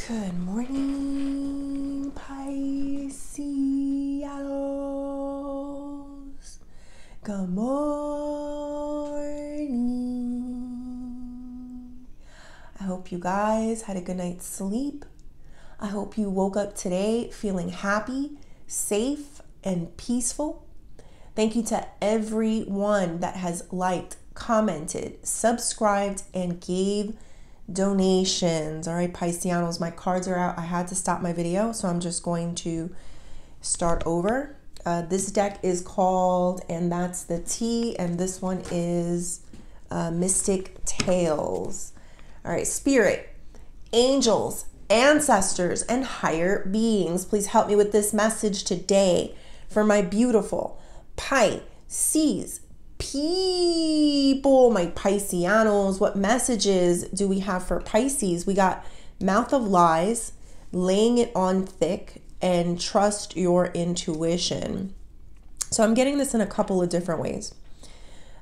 Good morning, Pisces. Good morning. I hope you guys had a good night's sleep. I hope you woke up today feeling happy, safe, and peaceful. Thank you to everyone that has liked, commented, subscribed, and gave donations. All right, Pisceanos, my cards are out. I had to stop my video, so I'm just going to start over. This deck is called, and that's the T, and this one is Mystic Tales. All right, Spirit, angels, ancestors, and higher beings, please help me with this message today for my beautiful Pisces people, my Pisceanos. What messages do we have for Pisces? We got mouth of lies, laying it on thick, and trust your intuition. So I'm getting this in a couple of different ways.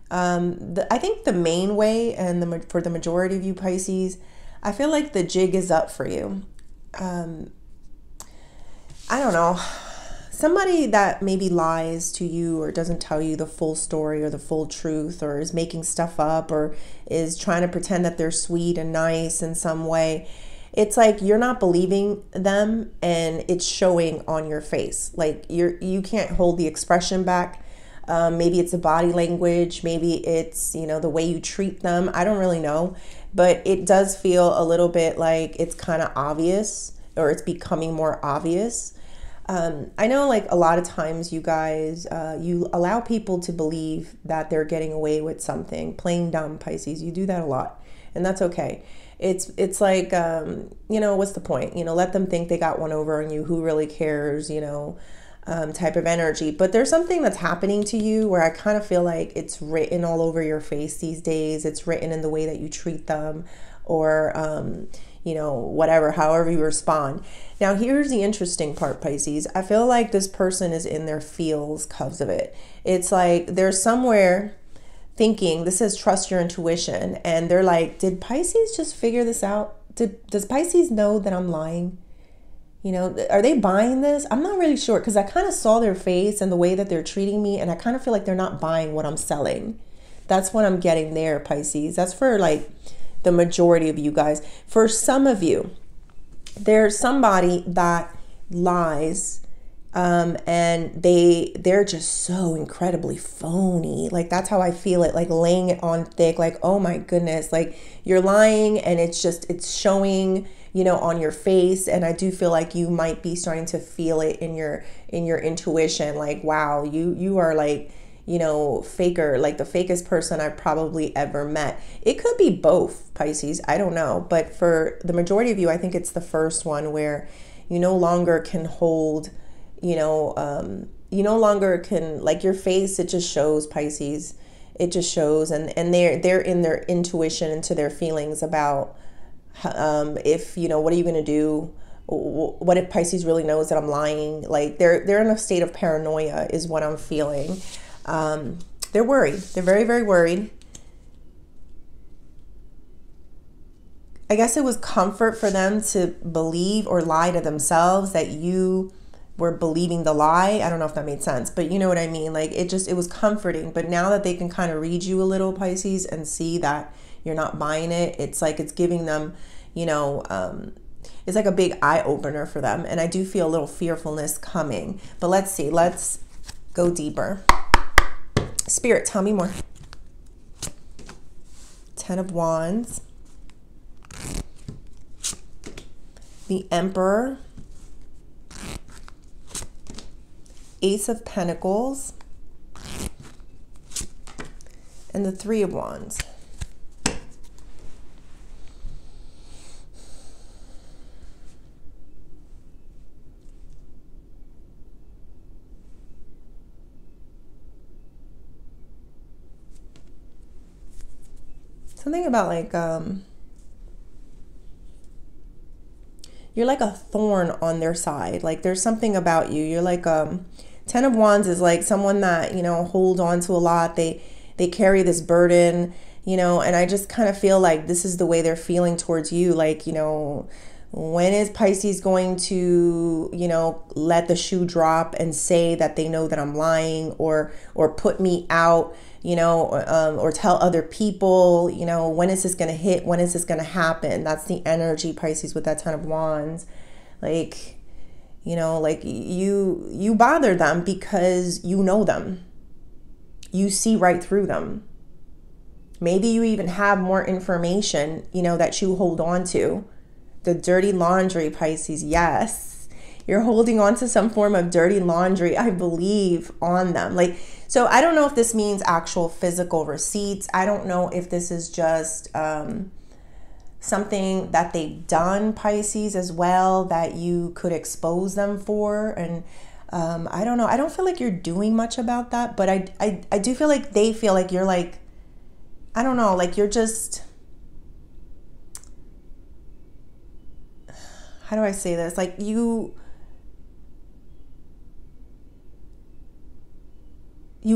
I think the main way, and for the majority of you Pisces, I feel like the jig is up for you. I don't know. Somebody that maybe lies to you or doesn't tell you the full story or the full truth, or is making stuff up, or is trying to pretend that they're sweet and nice in some way. It's like you're not believing them, and it's showing on your face. Like you can't hold the expression back. Maybe it's the body language. Maybe it's, the way you treat them. I don't really know, but it does feel a little bit like it's kind of obvious, or it's becoming more obvious. I know, like, a lot of times you guys, you allow people to believe that they're getting away with something. Playing dumb, Pisces. You do that a lot, and that's okay. It's like, what's the point? Let them think they got one over on you. Who really cares? Type of energy. But there's something that's happening to you where I kind of feel like it's written all over your face these days. It's written in the way that you treat them, or whatever, however you respond. Now, here's the interesting part, Pisces. I feel like this person is in their feels because of it. It's like they're somewhere thinking, this says trust your intuition, and they're like, did Pisces just figure this out? Does Pisces know that I'm lying? Are they buying this? I'm not really sure, because I kind of saw their face and the way that they're treating me, and I kind of feel like they're not buying what I'm selling. That's what I'm getting there, Pisces. That's for like the majority of you guys. For some of you, there's somebody that lies, and they're just so incredibly phony. Like, that's how I feel it, like laying it on thick, like, oh my goodness, like you're lying, and it's showing, on your face. And I do feel like you might be starting to feel it in your intuition, like, wow, you are like, faker, like the fakest person I've probably ever met. It could be both, Pisces. I don't know. But for the majority of you, I think it's the first one, where you no longer can hold, you no longer can, like, your face, it just shows, Pisces. It just shows. And they're in their intuition, into their feelings about, if, what are you going to do? What if Pisces really knows that I'm lying? Like, they're in a state of paranoia is what I'm feeling. They're worried. They're very, very worried. I guess it was comfort for them to believe or lie to themselves that you were believing the lie. I don't know if that made sense, but you know what I mean? Like, it was comforting. But now that they can kind of read you a little, Pisces, and see that you're not buying it, it's like it's giving them, it's like a big eye opener for them. And I do feel a little fearfulness coming. But let's see. Let's go deeper. Spirit, tell me more. 10 of Wands. The Emperor. Ace of Pentacles. And the 3 of Wands. Something about, like, you're like a thorn on their side. Like, there's something about you. You're like, 10 of Wands is like someone that, hold on to a lot. They carry this burden, and I just kind of feel like this is the way they're feeling towards you. Like, When is Pisces going to, let the shoe drop and say that they know that I'm lying, or put me out, or tell other people, when is this going to hit? When is this going to happen? That's the energy, Pisces, with that Ten of Wands. Like, like you bother them because you know them. You see right through them. Maybe you even have more information, that you hold on to. The dirty laundry, Pisces, yes. You're holding on to some form of dirty laundry, I believe, on them. Like, so I don't know if this means actual physical receipts. I don't know if this is just something that they've done, Pisces, as well, that you could expose them for. And I don't know. I don't feel like you're doing much about that, but I do feel like they feel like you're like, I don't know, like you're just... How do I say this? Like you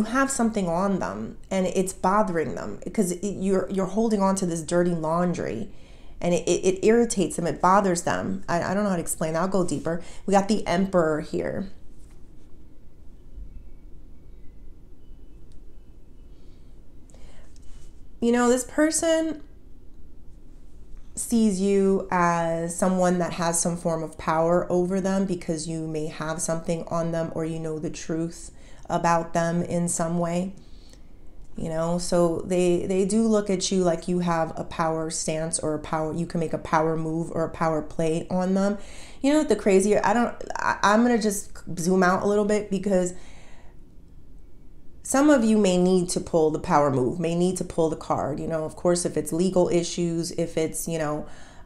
have something on them and it's bothering them because you're holding on to this dirty laundry, and it irritates them. It bothers them. I don't know how to explain that. I'll go deeper. We got the Emperor here. This person sees you as someone that has some form of power over them because you may have something on them, or the truth about them in some way. So they do look at you like you have a power stance, or you can make a power move or a power play on them. The crazier, I'm gonna just zoom out a little bit, because some of you may need to pull the power move, may need to pull the card, of course, if it's legal issues, if it's,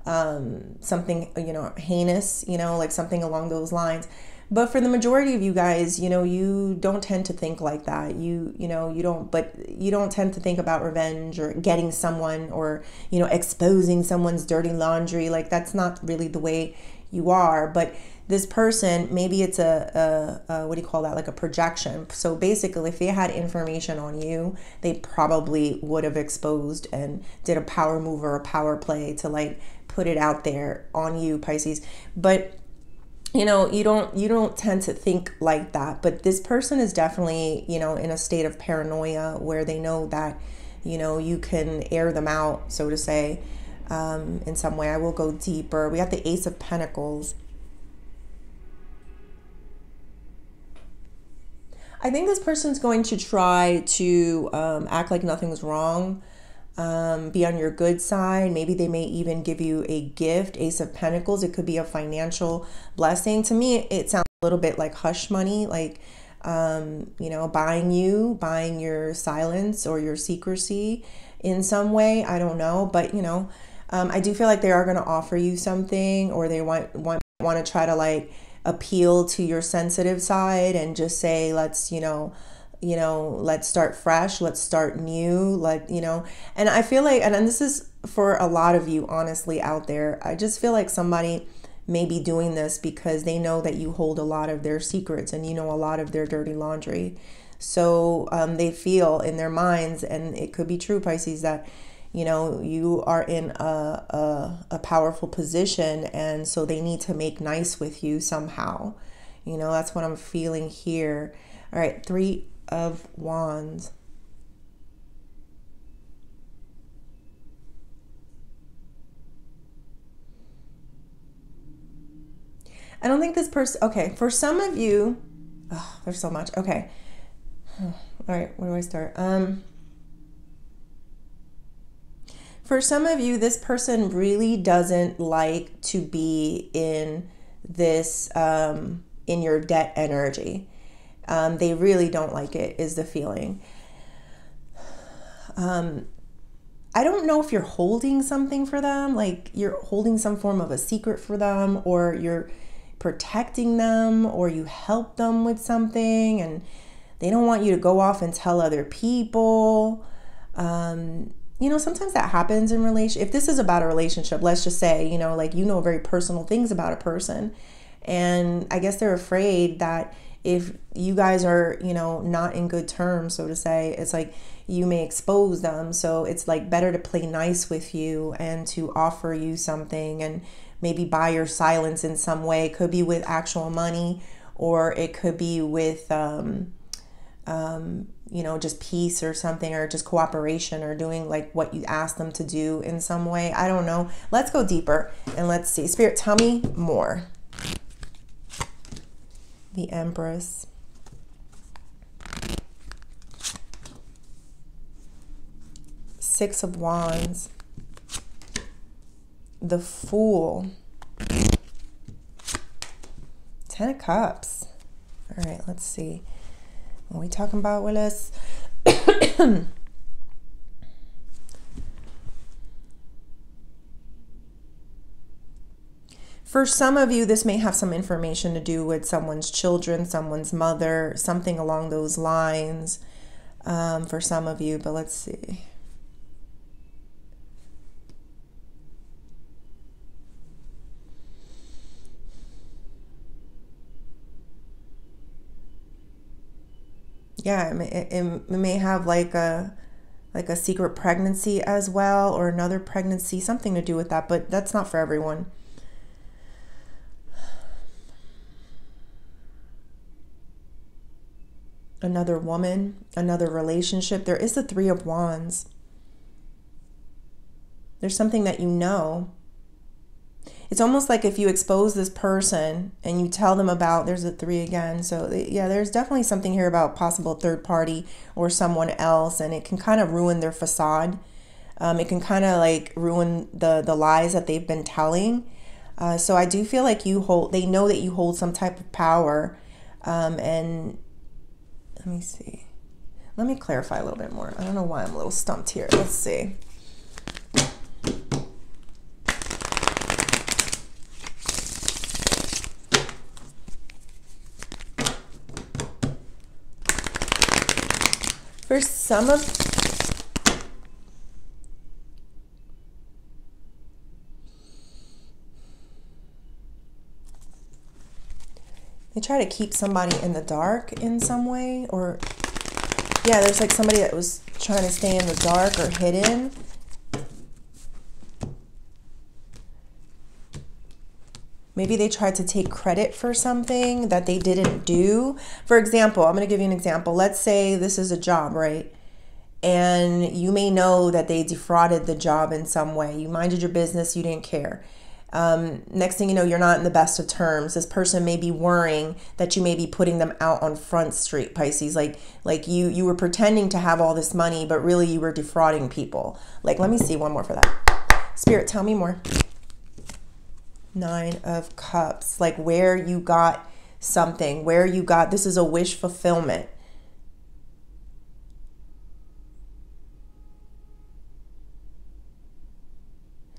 something, heinous, like something along those lines. But for the majority of you guys, you don't tend to think like that. You don't tend to think about revenge or getting someone, or, exposing someone's dirty laundry. Like, that's not really the way you are. But this person, maybe it's a what do you call that? Like a projection. So basically, if they had information on you, they probably would have exposed and did a power move or a power play to like put it out there on you, Pisces. But you don't tend to think like that. But this person is definitely, in a state of paranoia where they know that, you can air them out, so to say, in some way. I will go deeper. We got the Ace of Pentacles. I think this person's going to try to act like nothing's wrong, be on your good side. Maybe they may even give you a gift. Ace of Pentacles, it could be a financial blessing. To me, it sounds a little bit like hush money, like, buying your silence or your secrecy in some way. I don't know. But, I do feel like they are going to offer you something, or they want to try to like appeal to your sensitive side and just say, let's start fresh, let's start new, and I feel like, and this is for a lot of you honestly out there, I just feel like somebody may be doing this because they know that you hold a lot of their secrets and a lot of their dirty laundry. So they feel in their minds, and it could be true, Pisces, that you are in a powerful position, and so they need to make nice with you somehow. That's what I'm feeling here. All right, Three of Wands. I don't think this person, okay, for some of you, there's so much. Okay. All right, where do I start? For some of you, this person really doesn't like to be in this, in your debt energy. They really don't like it, is the feeling. I don't know if you're holding something for them, like you're holding some form of a secret for them, or you're protecting them, or you help them with something and they don't want you to go off and tell other people. Sometimes that happens in relation. If this is about a relationship, let's just say, very personal things about a person. And I guess they're afraid that if you guys are, not in good terms, so to say, it's like you may expose them. So it's like better to play nice with you and to offer you something and maybe buy your silence in some way. It could be with actual money, or it could be with, you know, just peace or something, or just cooperation, or doing like what you ask them to do in some way. I don't know. Let's go deeper and let's see. Spirit, tell me more. The Empress. Six of Wands. The Fool. 10 of Cups. All right, let's see. What are we talking about with us? For some of you, this may have some information to do with someone's children, someone's mother, something along those lines, for some of you, but let's see. Yeah, it may have like a secret pregnancy as well, or another pregnancy, something to do with that, but that's not for everyone. Another woman, another relationship. There is the Three of Wands. There's something that you know. It's almost like if you expose this person and you tell them about, there's a 3 again. So yeah, there's definitely something here about possible third party or someone else, and it can kind of ruin their facade. It can kind of like ruin the lies that they've been telling. So I do feel like they know that you hold some type of power. And let me see. Let me clarify a little bit more. I don't know why I'm a little stumped here. Let's see. For some of they try to keep somebody in the dark in some way, or yeah, there's like somebody that was trying to stay in the dark or hidden. Maybe they tried to take credit for something that they didn't do. For example, I'm going to give you an example. Let's say this is a job, right? And you may know that they defrauded the job in some way. You minded your business, you didn't care. Next thing you know, you're not in the best of terms. This person may be worrying that you may be putting them out on Front Street, Pisces. Like you were pretending to have all this money, but really you were defrauding people. Like, let me see one more for that. Spirit, tell me more. 9 of Cups, like where you got something, where you got, this is a wish fulfillment.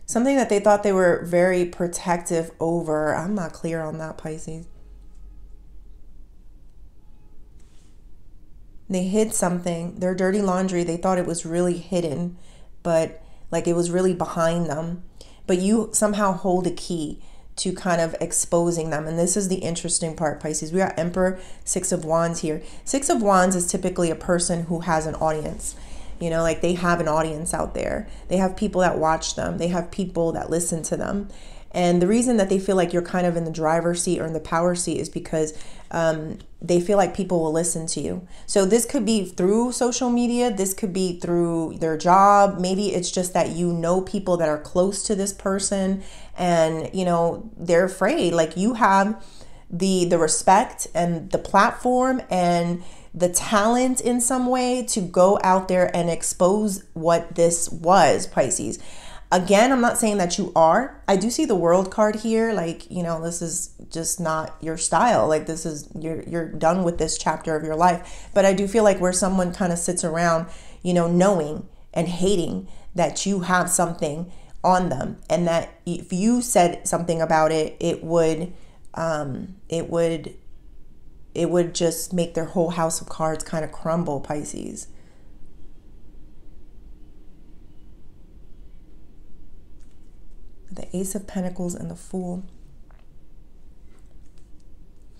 Something that they thought they were very protective over. I'm not clear on that, Pisces. They hid something, their dirty laundry, they thought it was really hidden, but like it was really behind them. But you somehow hold a key to kind of exposing them. And this is the interesting part, Pisces. We got Emperor, 6 of Wands here. 6 of Wands is typically a person who has an audience. You know, like they have an audience out there. They have people that watch them. They have people that listen to them. And the reason that they feel like you're kind of in the driver's seat or in the power seat is because they feel like people will listen to you. So this could be through social media. This could be through their job. Maybe it's just that you know people that are close to this person and, you know, they're afraid. Like you have the respect and the platform and the talent in some way to go out there and expose what this was, Pisces. Again, I'm not saying that you are. I do see the World card here. Like, you know, this is just not your style. Like this is, you're done with this chapter of your life. But I do feel like where someone kind of sits around, you know, knowing and hating that you have something on them. And that if you said something about it, it would just make their whole house of cards kind of crumble, Pisces. The Ace of Pentacles and the Fool.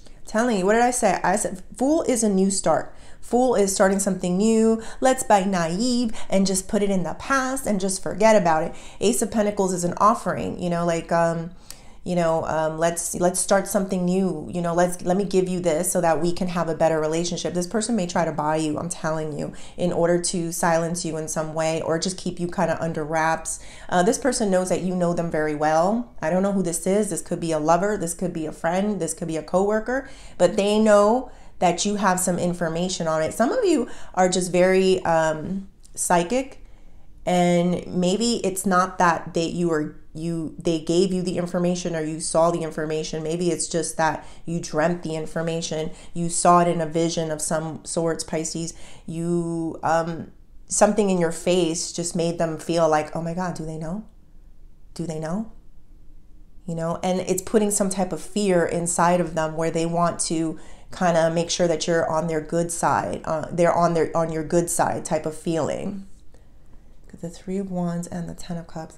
I'm telling you, what did I say? I said Fool is a new start. Fool is starting something new. Let's be naive and just put it in the past and just forget about it. Ace of Pentacles is an offering, you know, like you know, let's start something new, you know, let me give you this so that we can have a better relationship. This person may try to buy you, I'm telling you, in order to silence you in some way or just keep you kind of under wraps. This person knows that you know them very well. I don't know who this is. This could be a lover, this could be a friend, this could be a coworker, but they know that you have some information on it. Some of you are just very psychic, and maybe it's not that they gave you the information or you saw the information. Maybe it's just that you dreamt the information, you saw it in a vision of some sorts, Pisces. You something in your face just made them feel like, oh my God, do they know? Do they know? You know, and it's putting some type of fear inside of them where they want to kind of make sure that you're on their good side. They're on your good side type of feeling. The Three of Wands and the Ten of Cups.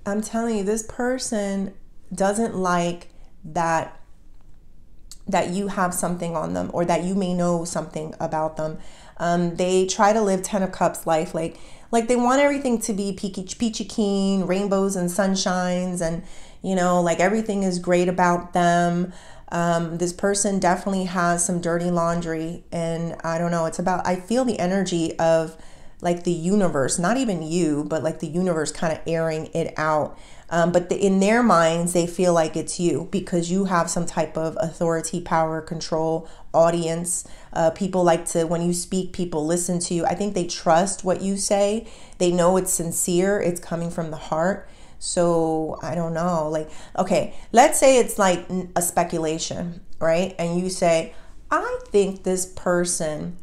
I'm telling you, this person doesn't like that you have something on them, or that you may know something about them. They try to live Ten of Cups life, like they want everything to be peachy keen, rainbows and sunshines, and you know, like everything is great about them. This person definitely has some dirty laundry, and I don't know, I feel the energy of like the universe, not even you, but like the universe kind of airing it out. But in their minds, they feel like it's you because you have some type of authority, power, control, audience. People like to, when you speak, people listen to you. I think they trust what you say. They know it's sincere. It's coming from the heart. So I don't know, like, okay, let's say it's like a speculation, right? And you say, I think this person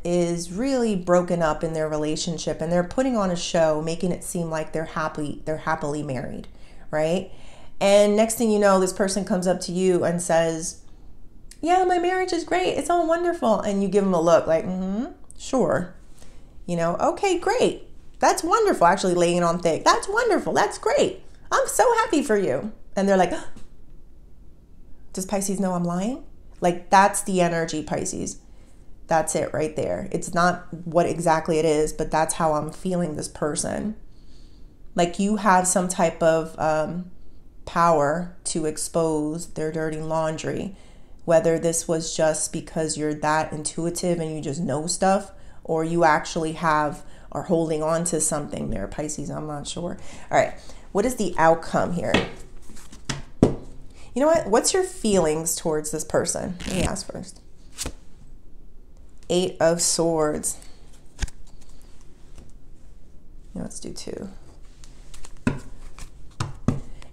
is really broken up in their relationship, and they're putting on a show, making it seem like they're happily married, right? And next thing you know, this person comes up to you and says, yeah, my marriage is great, it's all wonderful. And you give them a look like, sure, you know, okay, great, that's wonderful. Actually laying it on thick, that's wonderful, that's great, I'm so happy for you. And they're like, does Pisces know I'm lying? Like, that's the energy, Pisces. That's it right there. It's not what exactly it is, but that's how I'm feeling this person. Like you have some type of power to expose their dirty laundry, whether this was just because you're that intuitive and you just know stuff, or you actually are holding on to something there, Pisces. I'm not sure. All right. What is the outcome here? You know what? What's your feelings towards this person? Let me ask first. Eight of Swords. Let's do two.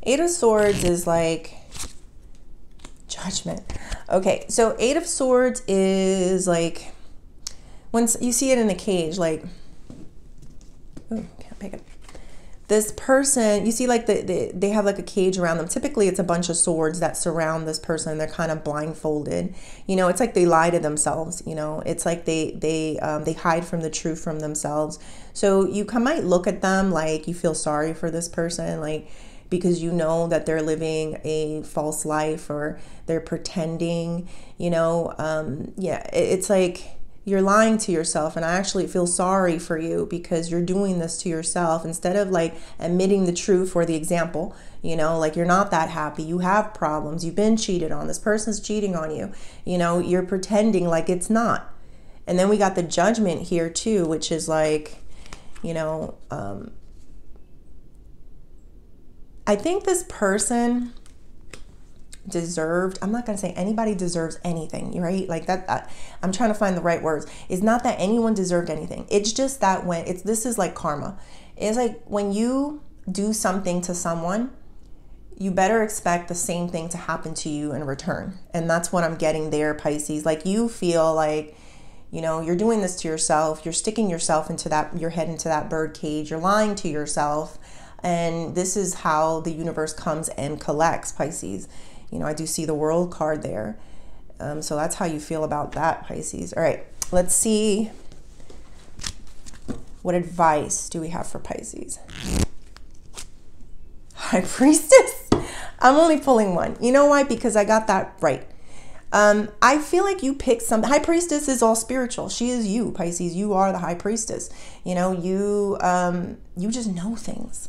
Eight of Swords is like judgment. Okay, so Eight of Swords is like when you see it in a cage, like, ooh, can't pick it. This person, you see like they have like a cage around them. Typically it's a bunch of swords that surround this person. They're kind of blindfolded. You know, it's like they lie to themselves. You know, it's like they hide from the truth from themselves. So you might look at them like you feel sorry for this person, like because you know that they're living a false life or they're pretending, you know. Yeah, it's like you're lying to yourself, and I actually feel sorry for you because you're doing this to yourself instead of like admitting the truth. For the example, you know, like you're not that happy, you have problems, you've been cheated on, this person's cheating on you, you know, you're pretending like it's not. And then we got the Judgment here too, which is like, you know, I think this person deserved, I'm not going to say anybody deserves anything, right? Like that, I'm trying to find the right words. It's not that anyone deserved anything. It's just that this is like karma. It's like when you do something to someone, you better expect the same thing to happen to you in return. And that's what I'm getting there, Pisces. Like you feel like, you know, you're doing this to yourself. You're sticking yourself into your head into that bird cage. You're lying to yourself. And this is how the universe comes and collects, Pisces. You know, I do see the World card there. So that's how you feel about that, Pisces. All right, let's see. What advice do we have for Pisces? High Priestess. I'm only pulling one. You know why? Because I got that right. I feel like you picked some. High priestess is all spiritual. She is you, Pisces. You are the high priestess. You know, you just know things.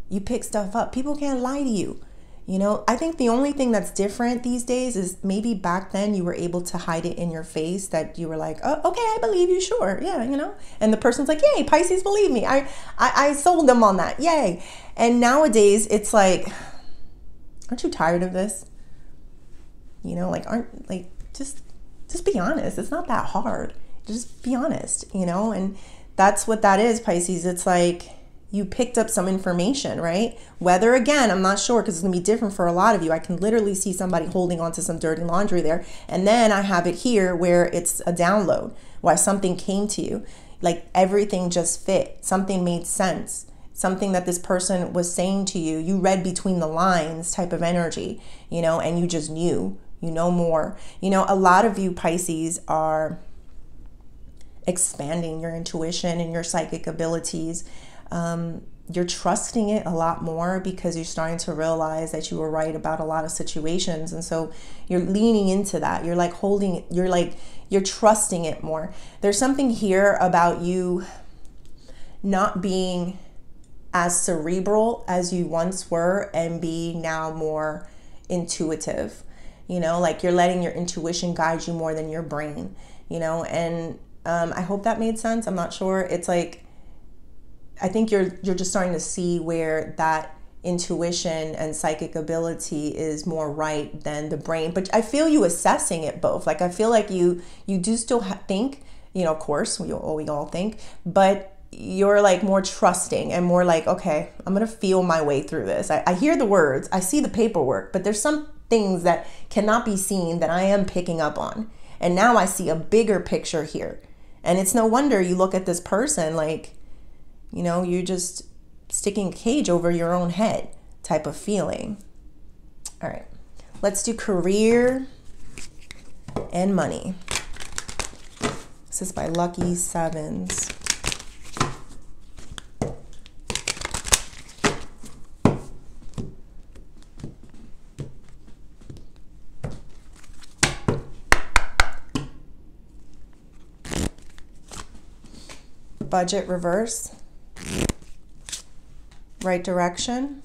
You pick stuff up. People can't lie to you. You know, I think the only thing that's different these days is maybe back then you were able to hide it in your face, that you were like, oh, okay, I believe you, sure. Yeah, you know, and the person's like, yay, Pisces believe me. I sold them on that. Yay. And nowadays it's like, aren't you tired of this? You know, like, just be honest. It's not that hard. Just be honest, you know, and that's what that is, Pisces. It's like, you picked up some information, right? Whether, again, I'm not sure, because it's gonna be different for a lot of you. I can literally see somebody holding on to some dirty laundry there. And then I have it here where it's a download, why something came to you. Like everything just fit. Something made sense. Something that this person was saying to you, you read between the lines type of energy, you know, and you just knew, you know more. You know, a lot of you Pisces are expanding your intuition and your psychic abilities. You're trusting it a lot more because you're starting to realize that you were right about a lot of situations. And so you're leaning into that. You're like holding, you're trusting it more. There's something here about you not being as cerebral as you once were and being now more intuitive, you know, like you're letting your intuition guide you more than your brain, you know, and, I hope that made sense. I'm not sure. It's like, I think you're just starting to see where that intuition and psychic ability is more right than the brain. But I feel you assessing it both. Like I feel like you do still think, you know, of course, we all think, but you're like more trusting and more like, okay, I'm going to feel my way through this. I hear the words, I see the paperwork, but there's some things that cannot be seen that I am picking up on. And now I see a bigger picture here. And it's no wonder you look at this person like, you know, you're just sticking a cage over your own head type of feeling. All right, let's do career and money. This is by Lucky Sevens. Budget reverse. Right direction.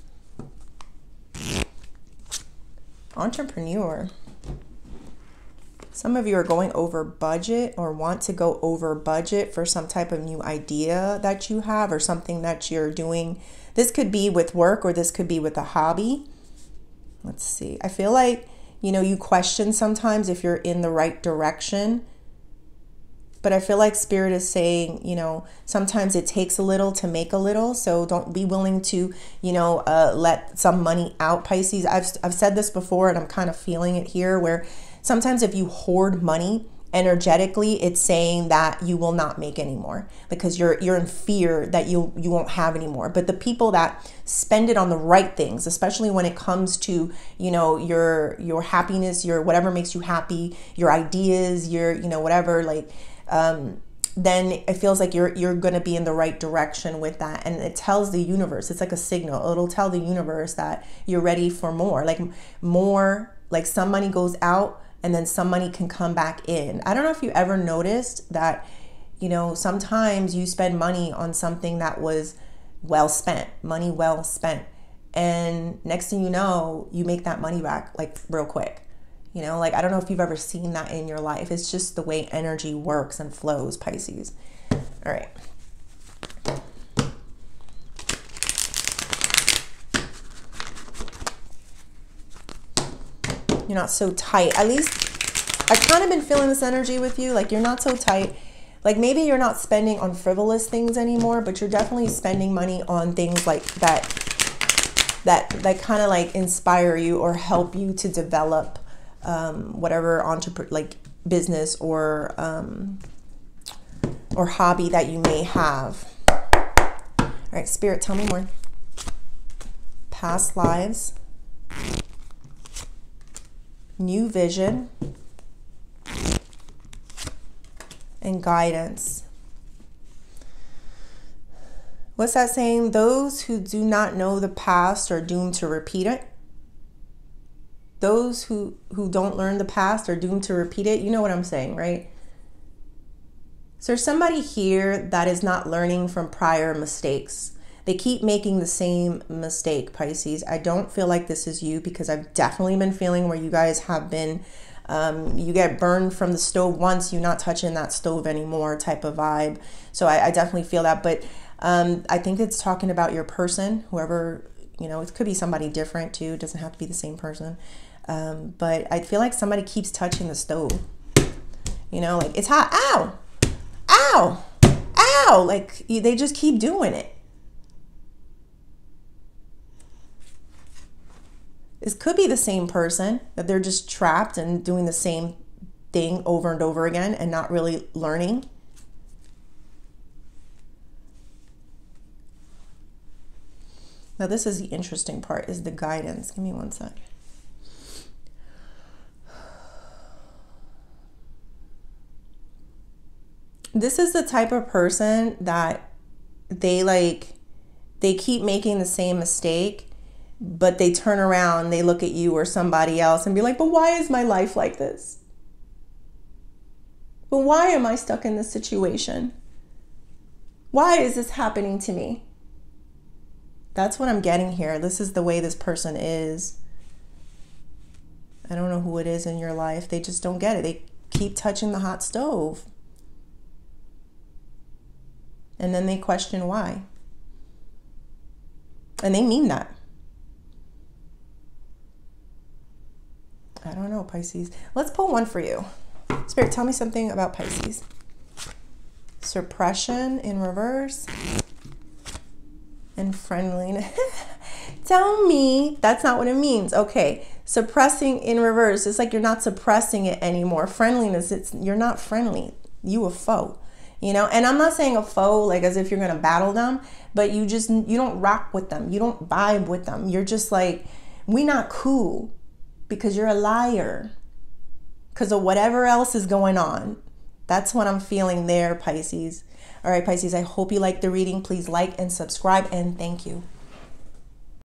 Entrepreneur. Some of you are going over budget or want to go over budget for some type of new idea that you have or something that you're doing. This could be with work or this could be with a hobby. Let's see. I feel like, you know, you question sometimes if you're in the right direction. But I feel like Spirit is saying, you know, sometimes it takes a little to make a little. So don't be willing to, you know, let some money out, Pisces. I've said this before and I'm kind of feeling it here where sometimes if you hoard money energetically, it's saying that you will not make any more because you're in fear that you won't have any more. But the people that spend it on the right things, especially when it comes to, you know, your happiness, your whatever makes you happy, your ideas, your, you know, whatever, like, then it feels like you're going to be in the right direction with that. And it tells the universe, it's like a signal. It'll tell the universe that you're ready for more, like some money goes out and then some money can come back in. I don't know if you ever noticed that, you know, sometimes you spend money on something that was well spent, money well spent. And next thing you know, you make that money back like real quick. You know, like, I don't know if you've ever seen that in your life. It's just the way energy works and flows, Pisces. All right. You're not so tight. At least I've kind of been feeling this energy with you. Like, you're not so tight. Like, maybe you're not spending on frivolous things anymore, but you're definitely spending money on things like that kind of like inspire you or help you to develop whatever like business or hobby that you may have. All right, Spirit, tell me more. Past lives, new vision, and guidance. What's that saying? Those who do not know the past are doomed to repeat it. those who don't learn the past are doomed to repeat it. You know what I'm saying, right? So there's somebody here that is not learning from prior mistakes. They keep making the same mistake, Pisces. I don't feel like this is you, because I've definitely been feeling where you guys have been, you get burned from the stove once, you're not touching that stove anymore type of vibe. So I definitely feel that. But I think it's talking about your person, whoever, you know, it could be somebody different too. It doesn't have to be the same person. But I feel like somebody keeps touching the stove. You know, like, it's hot. Ow! Ow! Ow! Like, they just keep doing it. This could be the same person, that they're just trapped and doing the same thing over and over again and not really learning. Now, this is the interesting part, is the guidance. Give me one sec. This is the type of person that they keep making the same mistake, but they turn around, they look at you or somebody else and be like, but why is my life like this? But why am I stuck in this situation? Why is this happening to me? That's what I'm getting here. This is the way this person is. I don't know who it is in your life. They just don't get it. They keep touching the hot stove. And then they question why. And they mean that. I don't know, Pisces. Let's pull one for you. Spirit, tell me something about Pisces. Suppression in reverse. And friendliness. Tell me that's not what it means. Okay. Suppressing in reverse. It's like you're not suppressing it anymore. Friendliness, you're not friendly. You a foe. You know, and I'm not saying a foe like as if you're going to battle them, but you don't rock with them. You don't vibe with them. You're just like, we not cool because you're a liar because of whatever else is going on. That's what I'm feeling there, Pisces. All right, Pisces, I hope you liked the reading. Please like and subscribe, and thank you.